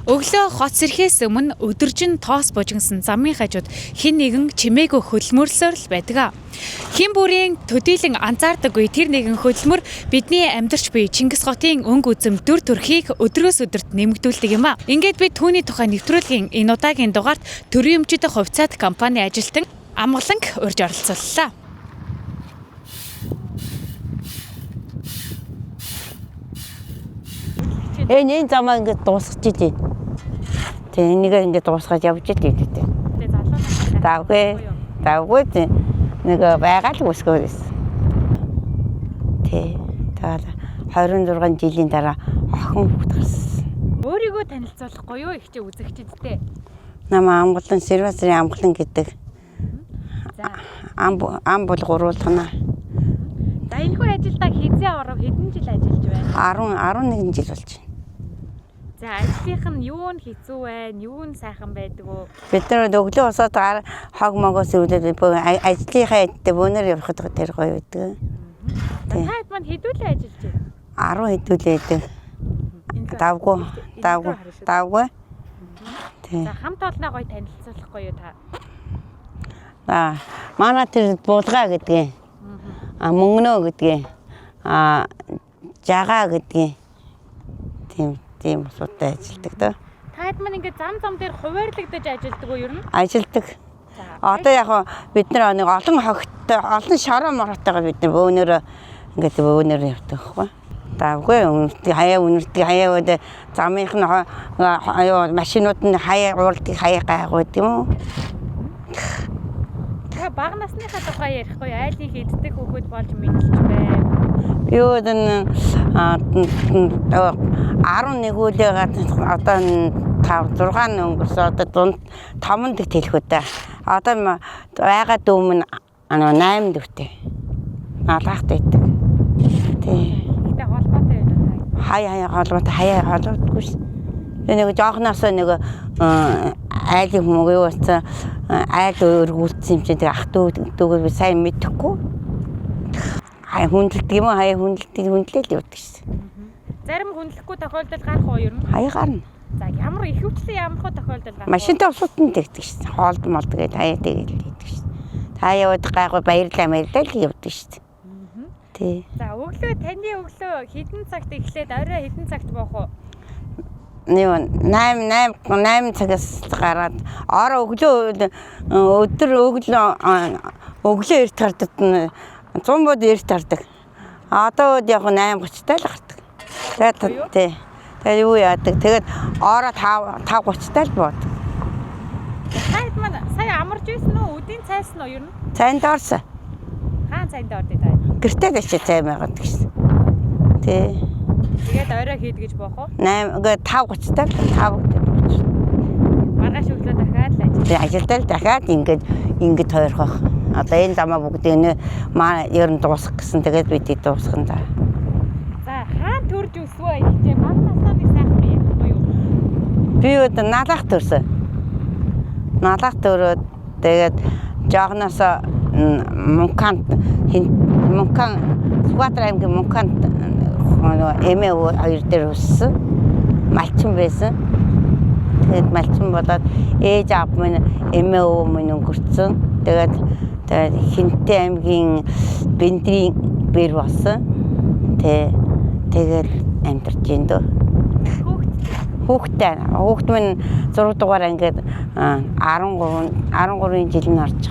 Өглөө хот сэрхээс өмнө өдөржин тоос бужигнсан замын хажууд хэн нэгэн чимээгүй хөдөлмөрлөөр л байдаг. Хэн бүрийн төдийлөн анзаардаггүй тэр нэгэн хөдөлмөр бидний амьдарч буй Чингис хотын өнгө үзэм дүр төрхийг өдрөөс өдөрт нэмэгдүүлдэг юм а. Ингээд би түүний тухай нэвтрүүлгийн энэ удаагийн дугаарт төрийн өмчөд хувьцаат компани ажилтан амгаланг урьж оролцууллаа. Энэ замаа ингээд дуусгаж идэв. Тэгээ энийг ингээд дуусгаж явж идэв. Тэгээ залуу Давгүй нэг байгаа л үсгөө байсан. Тэгээд 26 жилийн дараа охин хүүхэд гарсан. Өөрийгөө танилцуулахгүй юу ихтэй үзэгчдтэй? Намаа амгалан сервисийн амгалан гэдэг. За. Ам бол гуруулгана. За энэхүү ажилдаа хизээ оров хэдэн жил ажиллаж байна? 11 жил болж байна. За ажлынх нь юу нь хэцүү байна? Юу нь сайхан байдаг вэ? Бид нар өглөө босоод хог могоос өвлөд ажлынхаа эдтэй бөөнөр явахад тэр гоё байдаг. Таад маань хэдүүлээ ажиллаж байна? 10 хэдүүлээ байдаг. Давгүй. За хамт олноо гоё танилцуулахгүй юу та? Манай тэр булгаа гэдгийг. Мөнгнөө гэдгийг. Жагаа гэдгийг. Тийм асуудтай ажилдаг доо. Таад маань ингээд зам дээр хуваарлагдаж ажилдаг уу ер нь? Ажилдаг. Одоо яг бид нар нэг олон хогттой, олон шороо мороотойгоо бид нар бөөнөр явдаг байхгүй. Давгүй хаяа үдэ замынх нь машинууд нь хаяа уурдыг хаяа гайгүй юм уу? Та бага насныхаа тухай ярихгүй айлын хэддэг хүүхэд болж мэдлж байна. Юу энэ 11 үлээ одоо 5-6 өнгөрсөн одоо дунд 5 дэх тэлхүүтэй. Одоо байгаа дүүм нь 8 дүүтэй. Наалахтай байдаг. Тий. Гэтэ холбоотой байна уу? Хаяа холбоотгүй ш. Нэг жоохноос нэг айлын хүмүүс юу болсон айл өргүүлсэн юм чинь ах дүүгээр би сайн мэдэхгүй. Хаяа хүндэлдэг юм уу? Хаяа хүндлээд явдаг ш. Зарим хүндлэхгүй тохиолдол гарах уу ер нь? Хаяа гарна. За ямар ихэвчлэн ямар тохиолдол гарах вэ? Машинтай усуутан тэгдэг ш. Хоолд гэдэг хаяа тэгдэг ш. Та яваад гайгүй баярлаа л явдаг ш. Тий. За таны өглөө хэдэн цагт эхлээд орой хэдэн цагт боох вэ? 8 цагаас гараад өдөр өглөө эрт гардаг 100 бод эрт гардаг. Одоо яг 8:30-тай л гардаг. Тэгээд юу яадаг. Тэгээд ороо 5:30-тай л бод. Таад маань сая амарч байсан уу? Өдийн цайс нь юу юм? Цайнд орсон. Хаан цайнд ордыг таа. Гэртээ дэвчээ цай байгаад гэсэн. Тий. Тэгээд орой хэд гэж боох вэ? 5:30-тай л 5:30. Маргааш өглөө дахиад л ажил. Ажилдаа л дахиад ингэж тойрхох. Одоо энэ замаа бүгдийг ер нь дуусгах гэсэн. Тэгээд бид дуусгана да. За хаан төрж өсвөө ихтэй бага насаа нэг сайхан ярихгүй юу? Би одоо налах төрсөн. Налах төрөөд тэгээд жоогноос Мункан Сүхбаатар аймгийн Мунканд эмээ хоёр дээр өссөн. Малчин байсан. Тэгээд малчин болоод ээж аав минь эмээ өвөө минь өнгөрцөн. Тэгээд Хинтээ аймгийн Бэндрийн бэр болсон. Тэгээд амьдарч ин дөө. Хүүхэд минь 6 дугаар ангид 13 жил нь орж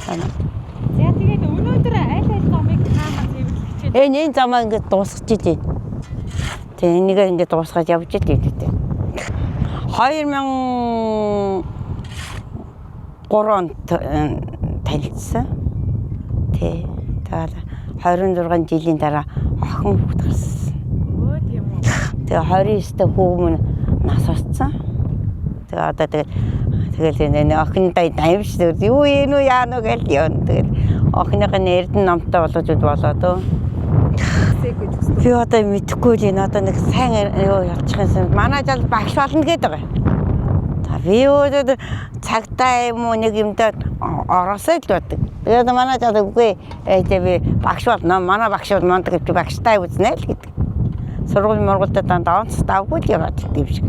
байгаа. За тэгээд өнөөдөр аль замыг таамаг цэвэрлэх чинь энэ замаа ингээд дуусгаж идэв. Тэгээ энийг ингээд дуусгаж явж идэв. 2003 онд танилцсан. Тэгээд 26 жилийн дараа охин хүүхэд гарсан. Өө тийм үү. Тэгээ 29-т хүүмэн нас орсон. Тэгээ одоо тэгэл охиндоо аимш юу яана гэл явна. Тэгэл охиныхын эрдэн номтой болоод би одоо мэдэхгүй л энэ одоо нэг сайн юу ялчих юм. Манай жал багш болно гэдэг байгаа. Би юу цагтаа юм уу нэг юмдаа ороосоо л байдаг. Тэгээд манай жал үгүй би багш болно. Манай багш бол мондөг багштай үзнэ л гэдэг. сургууль мургуулдаа дандаа онц давгүй л яваад идэв шиг.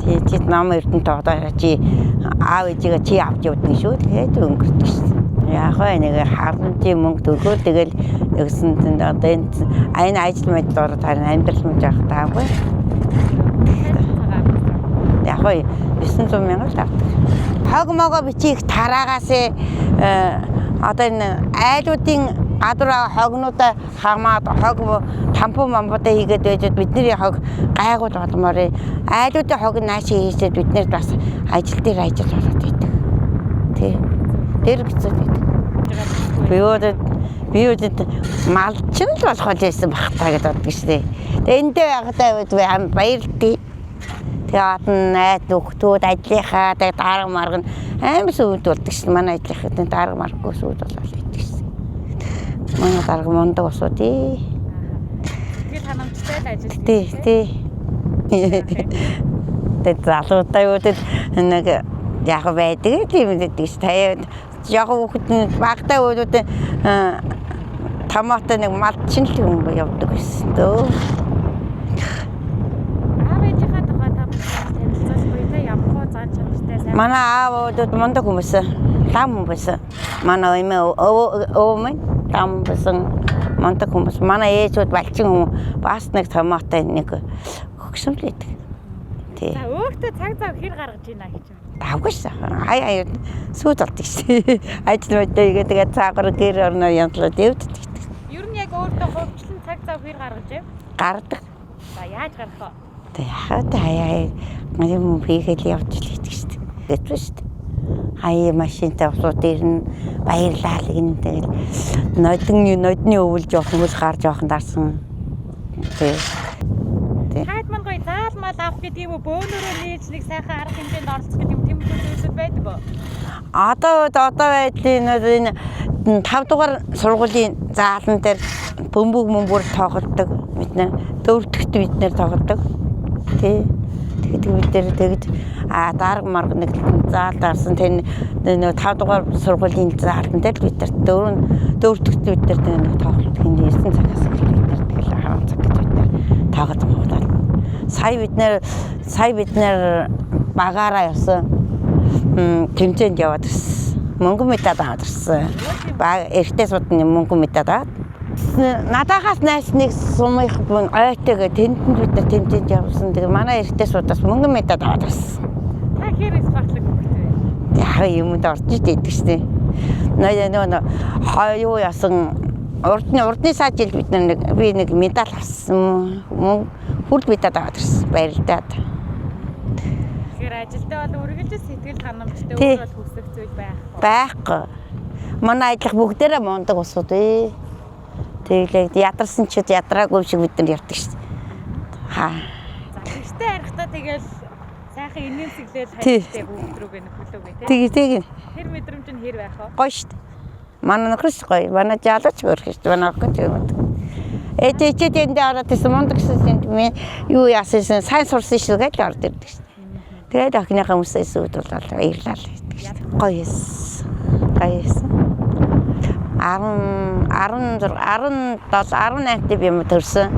Тэгээд нам эрдэнэ тоглоо чи аав ээжигээ чи авч явдаг шүү. Тэгээд өнгөрдөг шүү. Яг нэг харамжийн мөнгө төгөө тэгэл өгсөн тэнд одоо энэ ажил мэдл ороод харин амьдрал мж авах таагүй. Яг 900 мянга л авдаг. Хог могоо бичих тараагаас одоо энэ айлуудын гадуур хогнуудаа хамаад хог тампу мамбуудаа хийгээд байжод бидний хог гайгуул болмоор айлуудын хог нааш хийжээд бид нэр бас ажил дээр ажил болоод идэг. Тий. Тэр хэцүү байдаг. Би үүдэд малчин л болох байсан багтаа гэдэг боддог шээ. Тэгээ эндээ байхдаа баярлалтай. Тэгээд найд нөхдүүд ажлынхаа тэгээд дарга марга амар сүйд болдог шээ. Манай ажлынхаа дарга маргагүй сүйд болоод идэг шээ. Манай дарга мундаг усууд ээ. Тэгээд ханамжтай л ажил. Тий. Тэгээд залуудаа үүдэд нэг яг байдаг тийм гэдэг шээ. Яг хүүхэд багтаа өөдөө томатоо нэг малчин л юм явдаг гэсэн дөө. Аав ээжийнхээ тухай та танилцуулбай та ямар зан чанартай сайн. Манай аав өөдөө мундаг хүмүүс. Лам хүмүүс. Манай өвөө лам хүмүүс мундаг хүмүүс. Манай ээжүүд балчин хүмүүс бас нэг томатоо нэг хөгшөмл байдаг. Тий. За өөртөө цаг зав хэр гаргаж ийна гэж байна. Давгаш хай сүйд болдог шээ. Ажил мэдээ тэгээд цаагаар гэр орноо янзлаад явдаг. Ер нь яг өөртөө хөвчлэн цаг зав хэр гаргаж яв? Гардаг. За яаж гарах вэ? Тэгээд хаяа юм хийгээл явж л байдаг шүү дээ. Гэтвэ шүү дээ. Хаяа машинтай усууд ирнэ, баярлал гин тэгэл нодны өвөл жоох хүмүүс гарч явах дарсан. Хайд мань гоё заалмал авах гэдэг юм уу? Бөөнөрөө нээж нэг сайхан арга хэмжээнд оролцох гэдэг юм тэмдэг зүйлсүүд байдаг уу? Одоо байдлын энэ 5 дугаар сургуулийн заалан дээр бөмбөг тоглодог. Бид нэр дөрөвдөгт бид нэр тоглодог. Тий. Тэгээд бид нэр тэгж дарга марга нэг заал дарсан тэр нэг 5 дугаар сургуулийн заалан дээр бид нэр дөрөвдөгт бид нэр нэг тоглодог. Энд 9 цагаас бид нэр тэгэл 10 цаг гэж бид нэр тоглодог. Сая бид нэр багаараа явсан тэмцээнд яваад ирсэн. Мөнгө медаль аваад ирсэн. Эртээ судны мөнгө медаль аваад. Надаагаас найс нэг сумынх ойтэйгээ тэнд бид нар тэмцээнд явсан. Тэгээ манай эртээ судаас мөнгө медаль аваад ирсэн. Та хэр спортлог хөвгтэй вэ? Яг юмд орж идэг шээ. Юу яасан урдны сажил бид нэг медаль авсан. Хүрд медаль аваад ирсэн. Баярлалаа. Тэгэхээр ажилдаа бол үргэлж сэтгэл ханамжтай өөр бол хүсэх зүйл байхгүй. Манай ажлах бүгдээрээ мундаг усууд ээ. Тэглээд ядарсан ч ядраагүй шиг бид нар явдаг шээ. За гэртээ харихтаа тэгэл сайхан инээмсэглэл хайртай бүгдрүүгээ нөхөлөөгээ тий. Тэгээ. Тэр мэдрэмж нь хэр байх вэ? Гоё шээ. Манай нөхрөс гоё. Манай жалаач өрх шээ. Манай охин тийм. Эцэд энд ороод исэн мундаг гэсэн юм юу яасан сайн сурсан шүү гэж орд ирдэг шээ. Тэгээд охиныхаа хүмүүсээс үүдвэл баярлалаа гэдэг шээ. Гоё эс. 18 би юм төрсөн.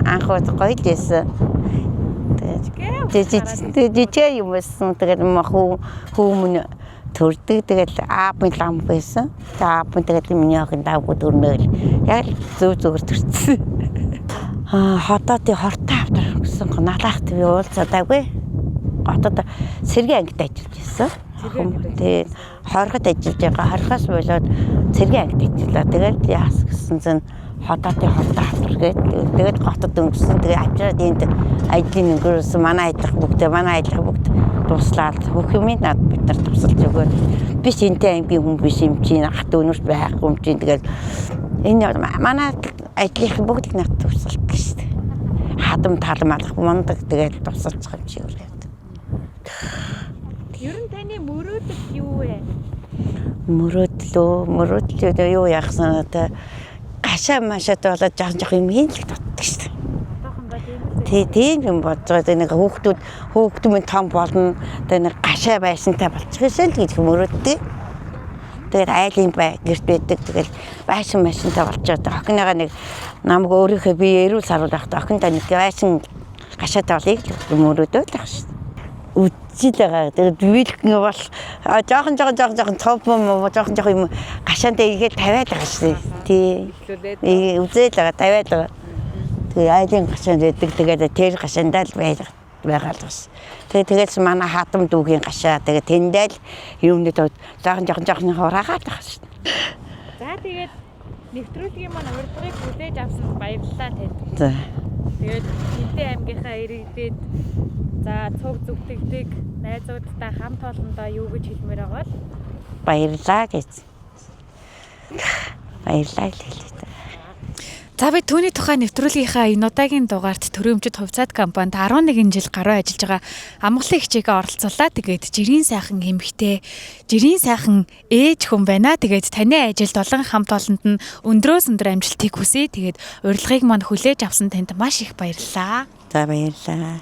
Анх удаа гоё л байсан. Тэгээд юм байсан. Тэгээд хүмүүн төрдөг. Тэгээд аав минь лам байсан. Аав минь тэгээд миний охин давгүй төрнөөл. Яг зөв зүгээр төрсөн. Хотоодын хортой авдар гэсэн налаахт би уулзаагүй. Хотод сэргийн ангид ажиллаж байсан. Тэгээд хорхот ажиллаж байгаа. Хорхоос болоод сэргийн ангид ажиллаа. Тэгээд яас гэсэн зэн хотоодын хортой авдар тэгээд хотод өнгөрсөн. Тэгээд авчираад энд ажлын өнгөрсөн. Манай ажиллах бүгд туслаад бүх юм над бид нар тусалж өгөөд биш энтэй ангийн хүн биш юм чинь хат өнөрт байхгүй юм чинь тэгээд энэ манай ажлынх бүгд над тусалдаг шүү дээ. Хадам талам алах мундаг тэгээд тусалж байгаа юм чи үргэлж. Ер нь таны мөрөөдөл юу вэ? Мөрөөдөл юу яахсан одоо гашаа машаад болоод жоох юм хийн л дутдаг шүү дээ. Тийм юм бодцоо нэг хүүхдүүд минь том болно. Тэгээ нэг гашаа байсантай болчихсон л гэж мөрөөддөг. Тэгээд айлын гэрт байдаг. Тэгээд байшин машинтай болж байгаа. Охиныгаа нэг намайг өөрийнхөө би эрүүл саруулах охиндоо нэг байшин гашаатай болыг өмөрөөдөө тах шүү дээ. Үдчил байгаа. Тэгээд биелгэн бол жоохон топ жоохон юм гашаантай игээд тавиад байгаа шүү дээ. Тий. Үзэл байгаа тавиад байгаа. Тэгээд айлын гашаанд байдаг. Тэгээд тэр гашаандаа л байгаа л бас. Тэгээд манай хатам дүүгийн гашаа. Тэгээд тэндэл юмнууд жоохон хураагаад байгаа шүү дээ. За тэгээд нэвтрүүлгийн маань урилгыг хүлээж авсан баярлалаа танд. За. Тэгээд Хинтээ аймгийнхаа иргэдэд за цуг зүгтгдэг найзуудтай хамт олондоо юу гэж хэлмээр байгаа бол Баярлаа гэж. Баярлаа хэлээ. За би түүний тухай нэвтрүүлгийнхаа энэ удаагийн дугаарт Төрийн өмчит хувьцаат компанид 11 жил гаруй ажиллаж байгаа амгалан хичээгээ оролцуулаа. Тэгээд жирийн сайхан эмэгтэй, жирийн сайхан ээж хүн байна. Тэгээд таны ажилд олон хамт олонд нь өндрөөс өндөр амжилтыг хүсье. Тэгээд урилгыг мань хүлээж авсан танд маш их баярлалаа. За баярлаа.